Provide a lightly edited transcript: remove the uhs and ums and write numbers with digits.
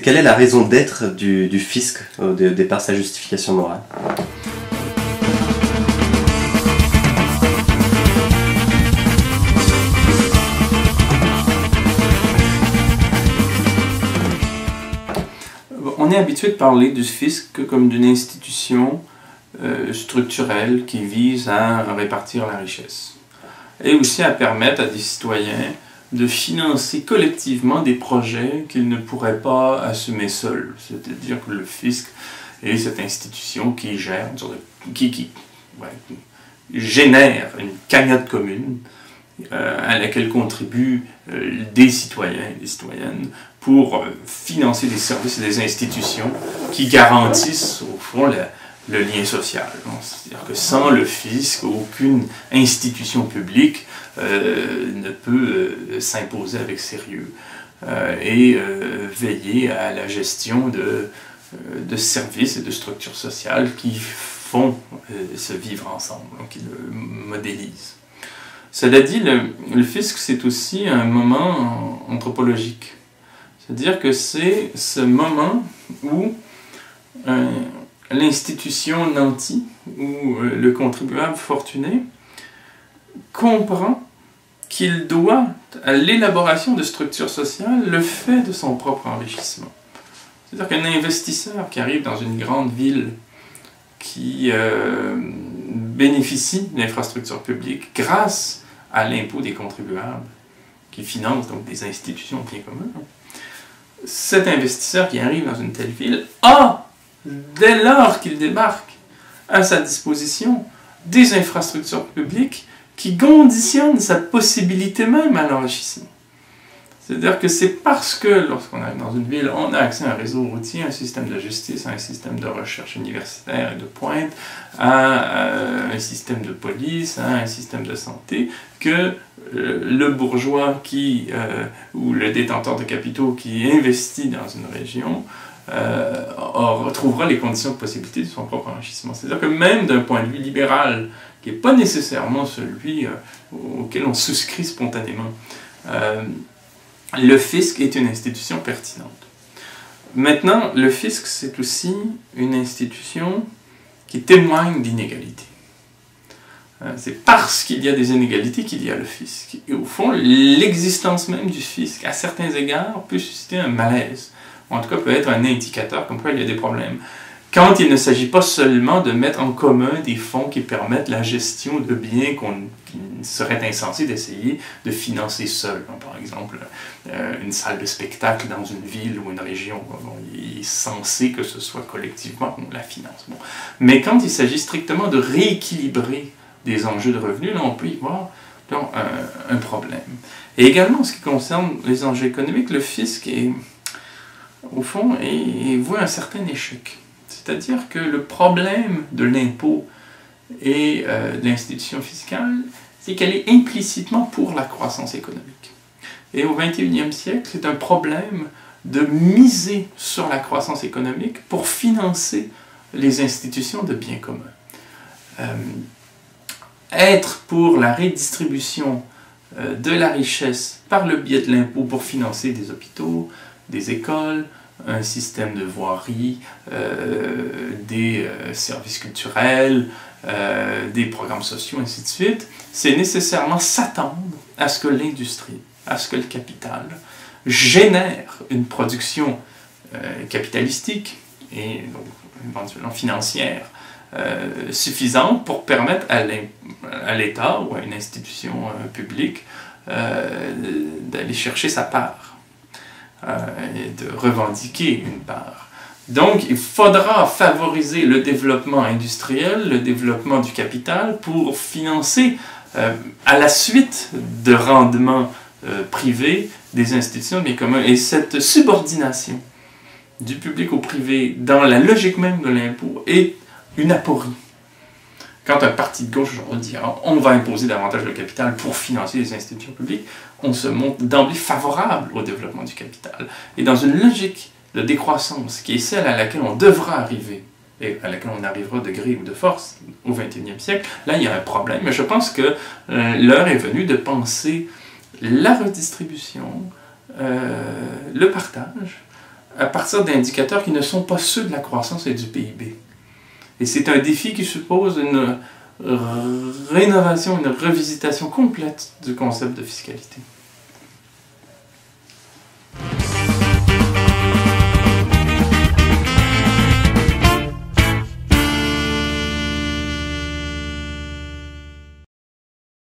Quelle est la raison d'être du fisc, au départ, sa justification morale? On est habitué de parler du fisc comme d'une institution structurelle qui vise à répartir la richesse et aussi à permettre à des citoyens de financer collectivement des projets qu'ils ne pourraient pas assumer seuls. C'est-à-dire que le fisc est cette institution qui gère, qui génère une cagnotte commune à laquelle contribuent des citoyens et des citoyennes pour financer des services et des institutions qui garantissent, au fond, le lien social. C'est-à-dire que sans le fisc, aucune institution publique ne peut s'imposer avec sérieux et veiller à la gestion de services et de structures sociales qui font se vivre ensemble, qui le modélisent. Cela dit, le fisc, c'est aussi un moment anthropologique. C'est-à-dire que c'est ce moment où l'institution nantie, ou le contribuable fortuné, comprend qu'il doit, à l'élaboration de structures sociales, le fait de son propre enrichissement. C'est-à-dire qu'un investisseur qui arrive dans une grande ville qui bénéficie d'infrastructures publiques grâce à l'impôt des contribuables, qui finance donc des institutions bien communes, cet investisseur qui arrive dans une telle ville a, dès lors qu'il débarque, à sa disposition des infrastructures publiques qui conditionnent sa possibilité même à l'enrichissement. C'est-à-dire que c'est parce que, lorsqu'on arrive dans une ville, on a accès à un réseau routier, à un système de justice, à un système de recherche universitaire et de pointe, à un système de police, à un système de santé, que le bourgeois ou le détenteur de capitaux qui investit dans une région retrouvera les conditions de possibilité de son propre enrichissement. C'est-à-dire que même d'un point de vue libéral, qui n'est pas nécessairement celui auquel on souscrit spontanément, le fisc est une institution pertinente. Maintenant, le fisc, c'est aussi une institution qui témoigne d'inégalités. C'est parce qu'il y a des inégalités qu'il y a le fisc. Et au fond, l'existence même du fisc, à certains égards, peut susciter un malaise, ou en tout cas peut être un indicateur comme quoi il y a des problèmes. Quand il ne s'agit pas seulement de mettre en commun des fonds qui permettent la gestion de biens qui serait insensé d'essayer de financer seul. Par exemple, une salle de spectacle dans une ville ou une région, il est censé que ce soit collectivement qu'on la finance. Bon. Mais quand il s'agit strictement de rééquilibrer des enjeux de revenus, là on peut y voir un problème. Et également, en ce qui concerne les enjeux économiques, le fisc au fond, voit un certain échec. C'est-à-dire que le problème de l'impôt et de l'institution fiscale, c'est qu'elle est implicitement pour la croissance économique. Et au XXIe siècle, c'est un problème de miser sur la croissance économique pour financer les institutions de biens communs. Être pour la redistribution de la richesse par le biais de l'impôt pour financer des hôpitaux, des écoles, un système de voirie, des services culturels, des programmes sociaux, ainsi de suite, c'est nécessairement s'attendre à ce que l'industrie, à ce que le capital génère une production capitalistique et donc éventuellement financière suffisante pour permettre à l'État ou à une institution publique d'aller chercher sa part. Et de revendiquer une part. Donc, il faudra favoriser le développement industriel, le développement du capital pour financer, à la suite de rendements privés, des institutions bien communes. Et cette subordination du public au privé dans la logique même de l'impôt est une aporie. Quand un parti de gauche dit « on va imposer davantage le capital pour financer les institutions publiques », on se montre d'emblée favorable au développement du capital. Et dans une logique de décroissance qui est celle à laquelle on devra arriver, et à laquelle on arrivera de gré ou de force au XXIe siècle, là il y a un problème. Mais je pense que l'heure est venue de penser la redistribution, le partage, à partir d'indicateurs qui ne sont pas ceux de la croissance et du PIB. Et c'est un défi qui suppose une rénovation, une revisitation complète du concept de fiscalité.